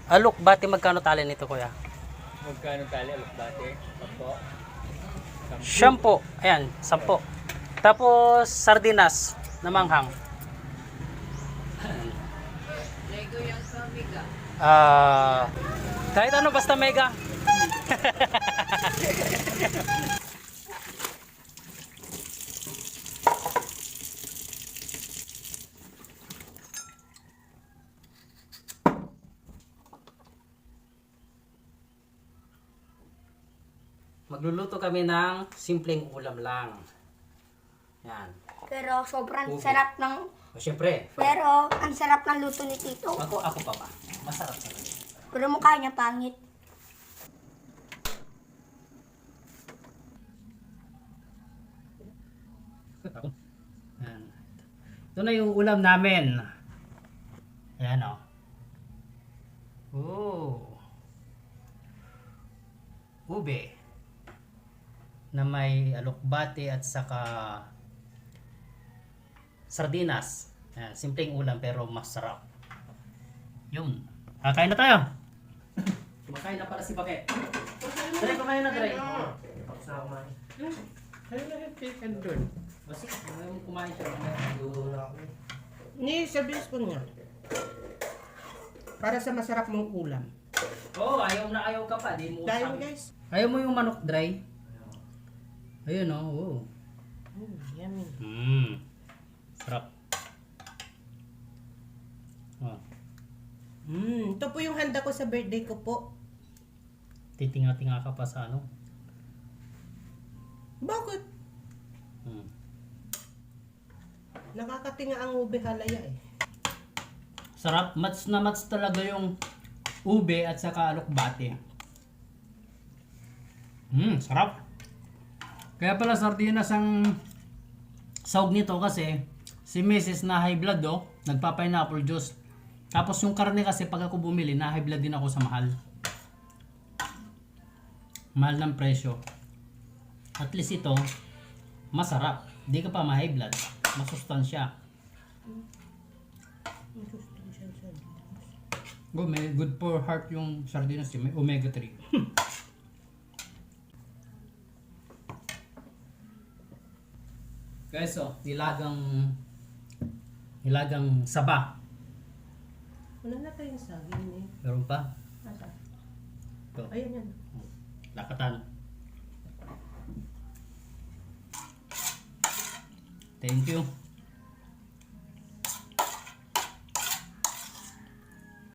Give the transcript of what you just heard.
Alokbate, magkano tali nito kuya? Magkano tali, alokbate? 10. Shampoo. Ayan, 10. Tapos sardinas na manghang. Lego yung sa Mega. Kahit ano basta mega. Magluluto kami ng simpleng ulam lang. Yan. Pero sobrang Okay. sarap ng... O syempre, Pero ang sarap ng luto ni Tito. ako pa ba? Masarap talaga. Pero mukha niya pangit. Yan. Ito na yung ulam namin. Ayan o. Ube. Na may alokbate at saka sardinas. Ayan, simpleng ulam pero masarap. Yun. Kakain na tayo. Kumakain na pala si Bakit. Dre, kumain na Dre. Tapos na kumain. Ano na yung chicken doon? Basta, kumain siya. Ni, sabihin ko nga. Para sa masarap mong ulam. Oo, ayaw na ayaw ka pa. Di mo Dahil sabi. guys. Ayaw mo yung manok dry? Ayun o. Yummy. Sarap. Oh, Ito po yung handa ko sa birthday ko po. titinga-tinga ka pa sa ano. Bakit? Nakakatinga ang ube halaya eh. Sarap. Mats na mats talaga yung ube at saka alokbate. Sarap. Kaya pala sardinas ang sahog nito kasi si Mrs. na high blood nagpa-pineapple juice. Tapos yung karne kasi pag ako bumili, na high blood din ako sa mahal. Mahal ng presyo. At least ito, masarap. Di ka pa ma-high blood. Masustansya. Good for heart yung sardinas. May omega 3. Guys, nilagang saba. Wala na tayong saging eh. Meron pa? Nasa? Ito. Ayan yan. Lakatan. Thank you.